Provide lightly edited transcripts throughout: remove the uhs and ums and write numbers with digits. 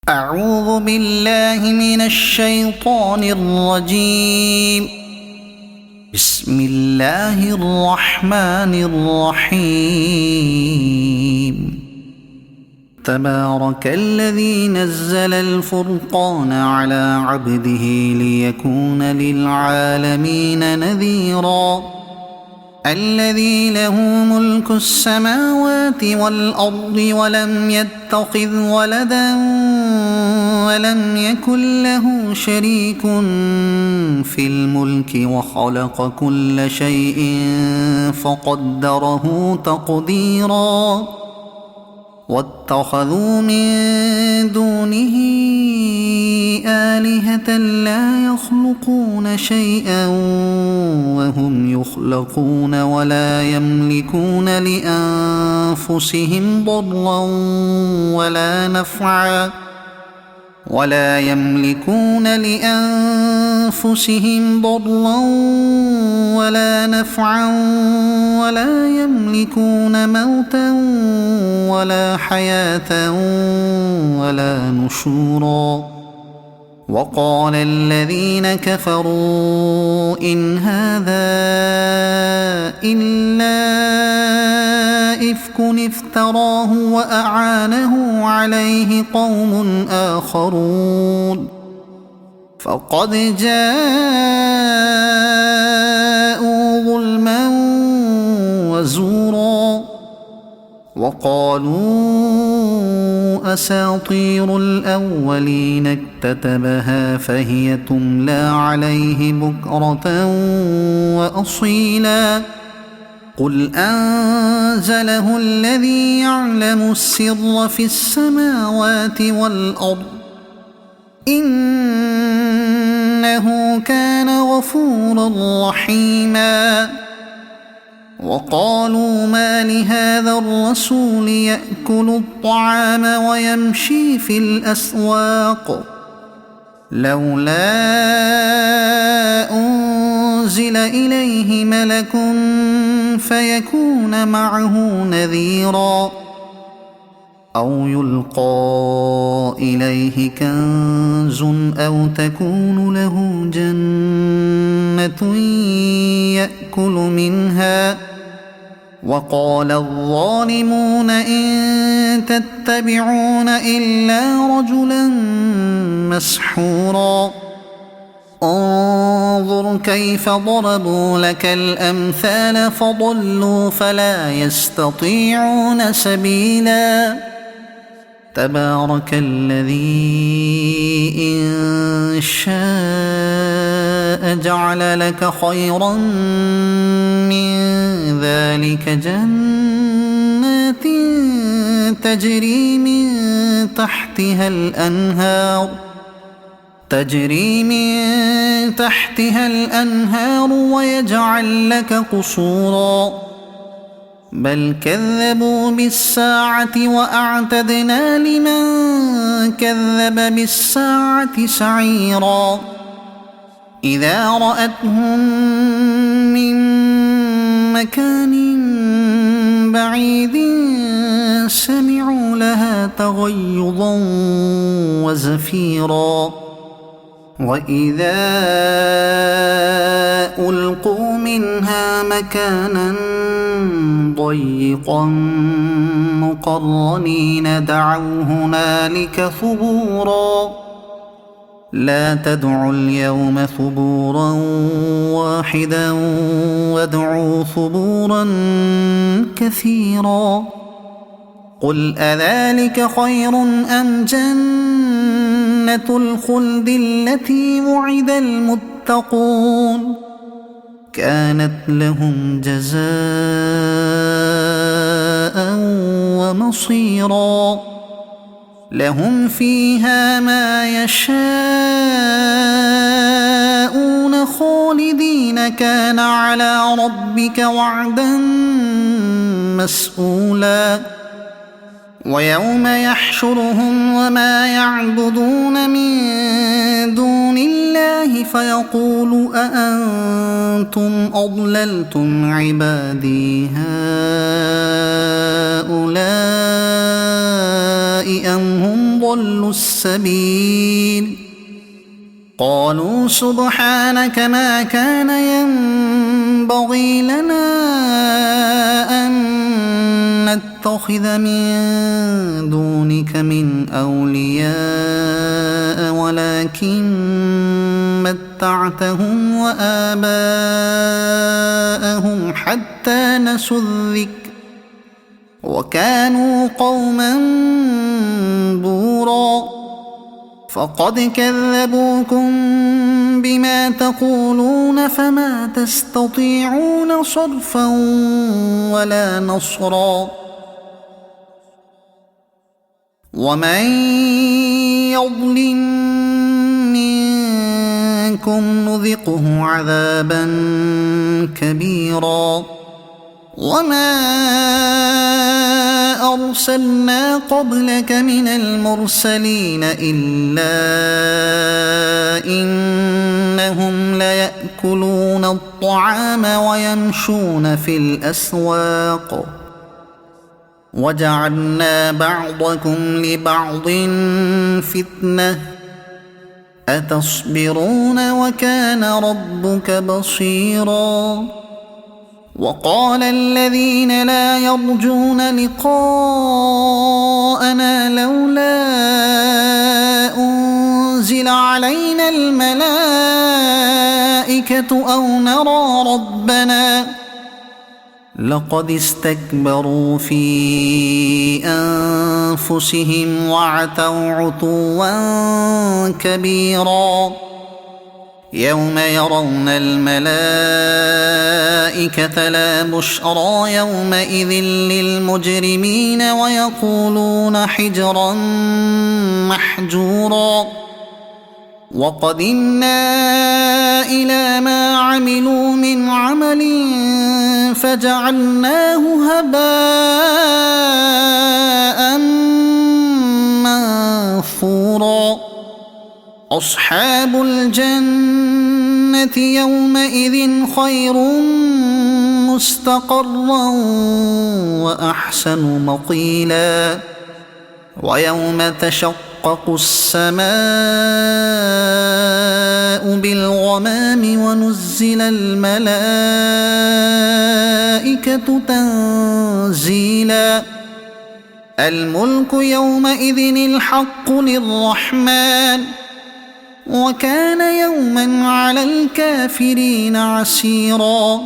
أعوذ بالله من الشيطان الرجيم. بسم الله الرحمن الرحيم. تبارك الذي نزل الفرقان على عبده ليكون للعالمين نذيرا. الذي له ملك السماوات والأرض ولم يتخذ ولدا ولم يكن له شريك في الملك وخلق كل شيء فقدره تقديرا. واتخذوا من دونه آلهة لا يخلقون شيئا وهم يخلقون ولا يملكون لأنفسهم ضرا ولا نفعا ولا يملكون موتا ولا حياة ولا نشورا. وقال الذين كفروا إن هذا إلا إفك افتراه وأعانه عليه قوم آخرون فقد جاءوا ظلما وزورا. وقالوا أساطير الأولين اكتتبها فهي تملى عليه بكرة وأصيلا. قل أنزله الذي يعلم السر في السماوات والأرض إنه كان غفورا رحيما. وقالوا ما لهذا الرسول يأكل الطعام ويمشي في الأسواق لولا أنزل إليه ملك فيكون معه نذيرا أو يلقى إليه كنز أو تكون له جنة يأكل منها. وقال الظالمون إن تتبعون إلا رجلا مسحورا. انظر كيف ضربوا لك الأمثال فضلوا فلا يستطيعون سبيلا. تبارك الذي إن شاء جعل لك خيرا من ذلك جنات تجري من تحتها الأنهار ويجعل لك قصورا. بل كذبوا بالساعة وأعتدنا لمن كذب بالساعة سعيرا. إذا رأتهم من مكان بعيد سمعوا لها تغيظا وزفيرا. وإذا ألقوا منها مكانا ضيقا مقرنين دعوا هنالك ثبورا. لا تدعوا اليوم ثبورا واحدا وادعوا ثبورا كثيرا. قل أذلك خير أم جنة الخلد التي وعد المتقون كانت لهم جزاء ومصيرا. لهم فيها ما يشاءون خالدين كان على ربك وعدا مسئولا. ويوم يحشرهم وما يعبدون من دون الله فيقول أأنتم أضللتم عبادي هؤلاء أم هم ضلوا السبيل قالوا سبحانك ما كان ينبغي لنا أن نتخذ من دونك من أولياء ولكن متعتهم وآباءهم حتى نسوا الذكر وكانوا قوما بورا فقد كذبوكم بما تقولون فما تستطيعون صرفا ولا نصرا ومن يظلم منكم نذقه عذابا كبيرا وما أرسلنا قبلك من المرسلين إلا إنهم ليأكلون الطعام ويمشون في الأسواق وجعلنا بعضكم لبعض فتنة أتصبرون وكان ربك بصيرا وقال الذين لا يرجون لقاءنا لولا أنزل علينا الملائكة أو نرى ربنا لقد استكبروا في أنفسهم وعتوا عتوا كبيرا يوم يرون الملائكة لا بشرى يومئذ للمجرمين ويقولون حجرا محجورا وقدمنا إلى ما عملوا من عمل فجعلناه هباء منثورا أصحاب الجنة يومئذ خير مستقرا وأحسن مقيلا ويوم تشقق السماء بالغمام ونزل الملائكة تنزيلا الملك يومئذ الحق للرحمن وكان يوما على الكافرين عسيرا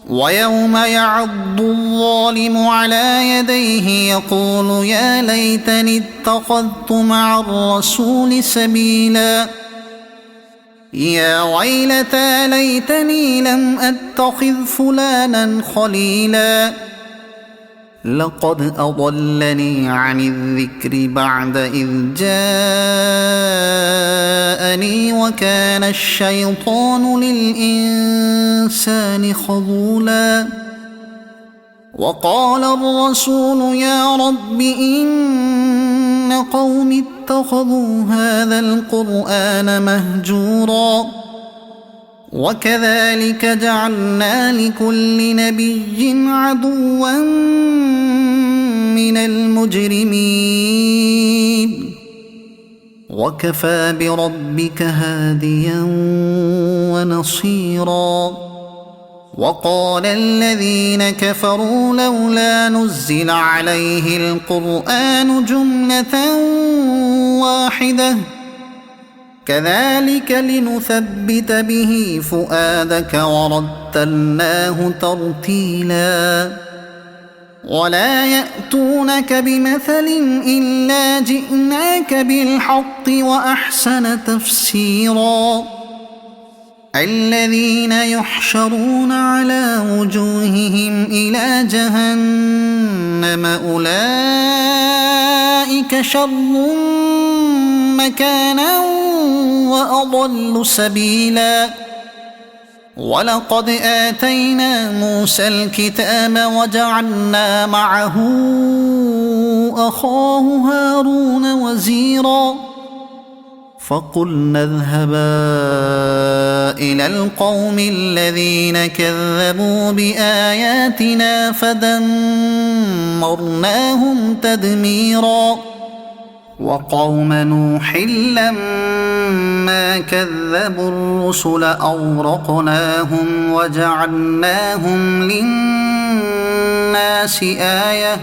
ويوم يعض الظالم على يديه يقول يا ليتني اتخذت مع الرسول سبيلا يا ويلتى ليتني لم أتخذ فلانا خليلا لقد أضلني عن الذكر بعد إذ جاءني وكان الشيطان للإنسان خذولا وقال الرسول يا رب إن قوم اتخذوا هذا القرآن مهجورا وكذلك جعلنا لكل نبي عدوا من المجرمين وكفى بربك هاديا ونصيرا وقال الذين كفروا لولا نزل عليه القرآن جملة واحدة كذلك لنثبت به فؤادك ورتلناه ترتيلا ولا يأتونك بمثل إلا جئناك بالحق وأحسن تفسيرا الذين يحشرون على وجوههم إلى جهنم أولئك شر مكانا وأضل سبيلا ولقد آتينا موسى الكتاب وجعلنا معه أخاه هارون وزيرا فقلنا اذهبا إلى القوم الذين كذبوا بآياتنا فدمرناهم تدميرا وقوم نوح لما كذبوا الرسل أغرقناهم وجعلناهم للناس آية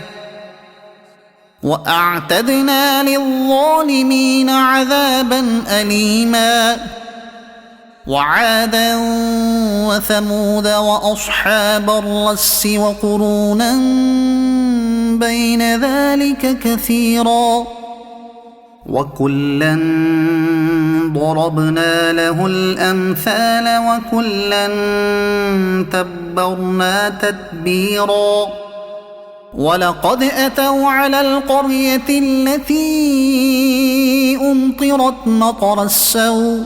وأعتدنا للظالمين عذابا أليما وعادا وثمود وأصحاب الرس وقرونا بين ذلك كثيرا وكلا ضربنا له الأمثال وكلا تبرنا تتبيرا ولقد أتوا على القرية التي أمطرت مطر السوء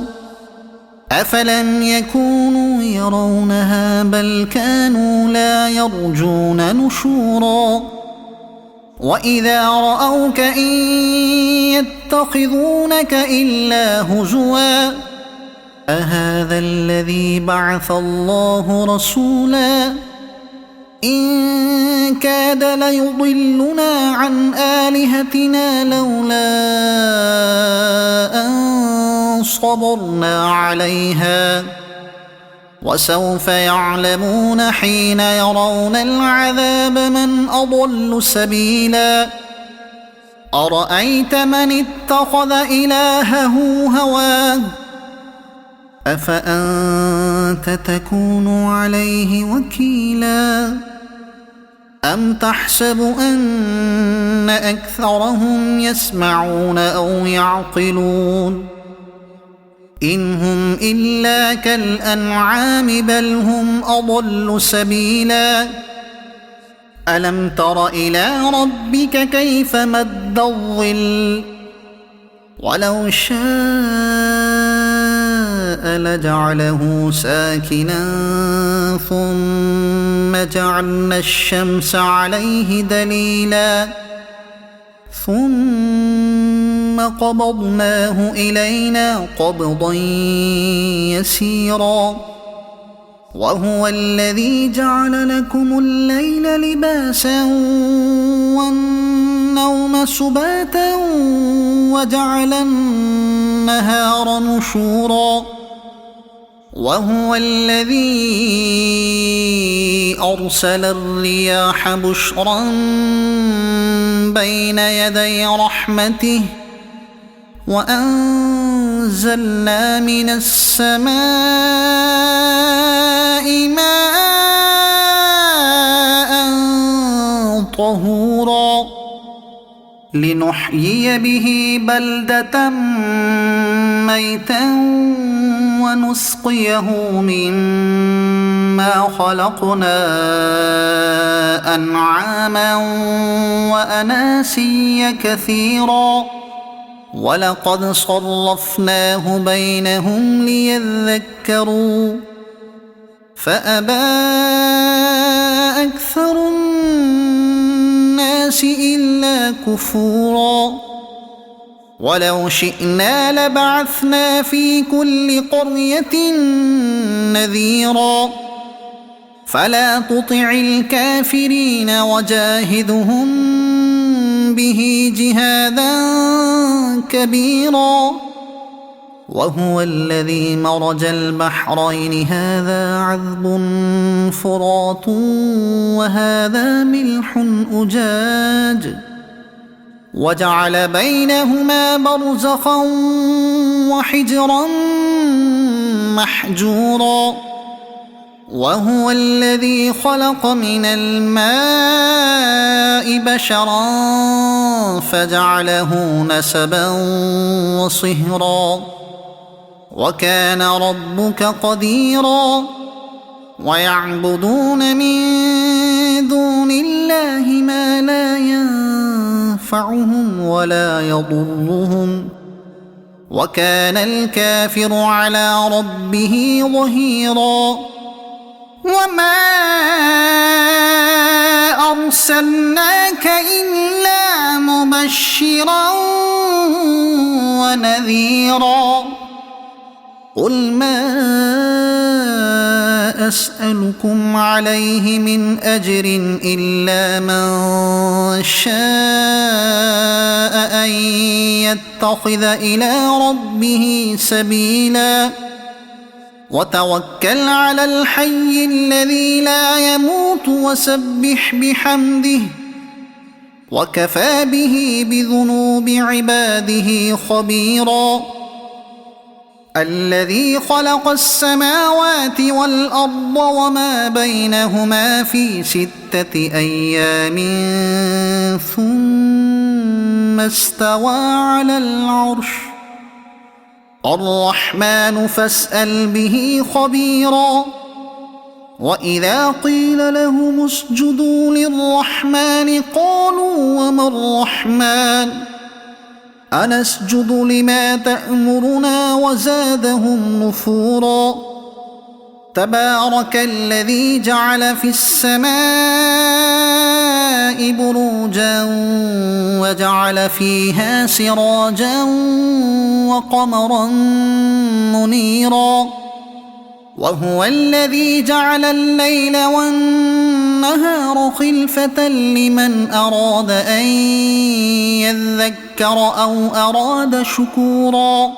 أفلم يكونوا يرونها بل كانوا لا يرجون نشورا وإذا رأوك إن يتخذونك إلا هزوا أهذا الذي بعث الله رسولا إن كاد ليضلنا عن آلهتنا لولا أن صبرنا عليها وسوف يعلمون حين يرون العذاب من أضل سبيلا أرأيت من اتخذ إلهه هواه أفأنت تكون عليه وكيلا أم تحسب أن أكثرهم يسمعون أو يعقلون إن هم إلا كالأنعام بل هم أضل سبيلا ألم تر إلى ربك كيف مد الظل ولو شاء لجعله ساكنا ثم جعلنا الشمس عليه دليلا ثم قبضناه إلينا قبضا يسيرا وهو الذي جعل لكم الليل لباسا والنوم سباتا وجعل النهار نشورا وهو الذي أرسل الرياح بشرا بين يدي رحمته وأنزلنا من السماء ماء طهورا لنحيي به بلدة ميتا ونسقيه مما خلقنا أنعاما وأناسيا كثيرا ولقد صرفناه بينهم ليذكروا فأبى أكثر الناس إلا كفورا ولو شئنا لبعثنا في كل قرية نذيرا فلا تطع الكافرين وجاهدهم به جهادا كبيرا وهو الذي مرج البحرين هذا عذب فرات وهذا ملح أجاج وجعل بينهما برزخا وحجرا محجورا وهو الذي خلق من الماء بشرا فجعله نسبا وصهرا وكان ربك قديرا ويعبدون من دون الله ما لا ينفعهم ولا يضرهم وكان الكافر على ربه ظهيرا وما أرسلناك إلا مبشرا ونذيرا قل ما أسألكم عليه من أجر إلا من شاء أن يتخذ إلى ربه سبيلا وتوكل على الحي الذي لا يموت وسبح بحمده وكفى به بذنوب عباده خبيرا الذي خلق السماوات والأرض وما بينهما في 6 أيام ثم استوى على العرش الرحمن فاسأل به خبيرا وإذا قيل لهم اسجدوا للرحمن قالوا وما الرحمن أنسجد لما تأمرنا وزادهم نفورا تبارك الذي جعل في السماء بروجا وجعل فيها سراجا وقمرا منيرا وهو الذي جعل الليل والنهار خلفة لمن أراد أن يذكر أو أراد شكورا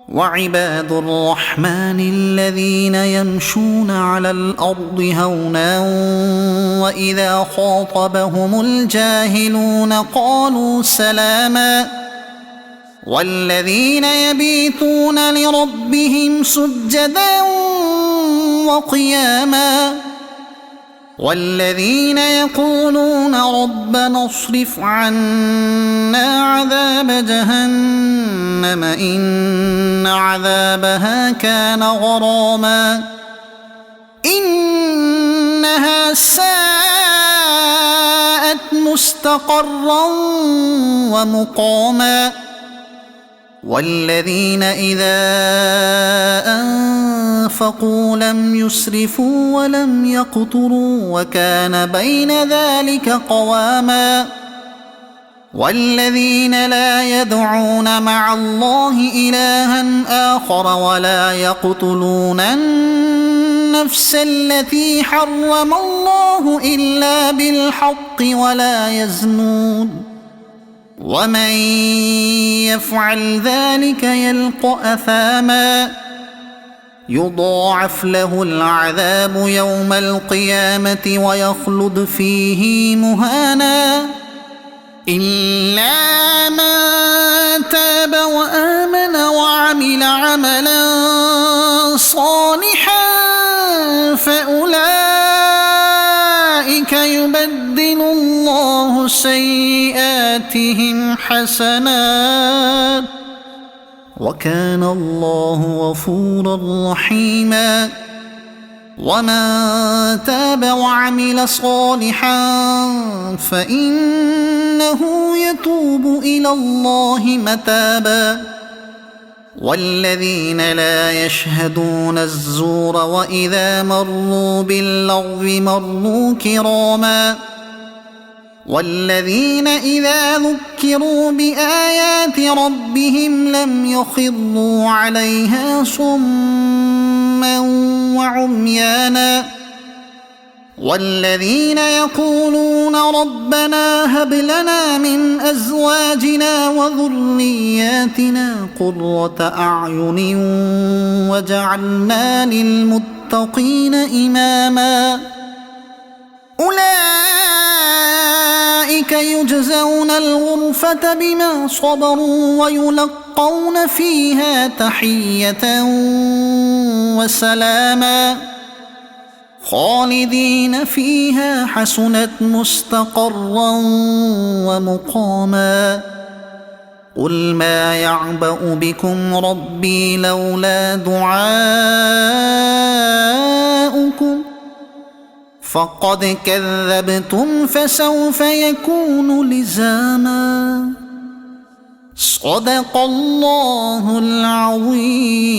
وعباد الرحمن الذين يمشون على الأرض هونا وإذا خاطبهم الجاهلون قالوا سلاما والذين يبيتون لربهم سجدا وقياما والذين يقولون ربنا اصرف عنا عذاب جهنم إن عذابها كان غراما إنها ساءت مستقرا ومقاما والذين إذا أنفقوا لم يسرفوا ولم يقتروا وكان بين ذلك قواما والذين لا يدعون مع الله إلها آخر ولا يقتلون النفس التي حرم الله إلا بالحق ولا يزنون ومن يفعل ذلك يلق أثاما يضاعف له العذاب يوم القيامة ويخلد فيه مهانا إلا من تاب وآمن وعمل عملا صالحا فأولئك يبدل الله سيئاتهم حسنات وكان الله غفورا رحيما ومن تاب وعمل صالحا فإنه يتوب إلى الله متابا والذين لا يشهدون الزور وإذا مروا باللغو مروا كراما والذين إذا ذكروا بآيات ربهم لم يخروا عليها صما وعميانا والذين يقولون ربنا هب لنا من أزواجنا وذرياتنا قرة أعين وجعلنا للمتقين إماما أولئك يجزون الغرفة بما صبروا ويلقون فيها تحية وسلاما خالدين فيها حسنت مستقرا ومقاما قل ما يعبأ بكم ربي لولا دعاؤكم فقد كذبتم فسوف يكون لزاما صدق الله العظيم.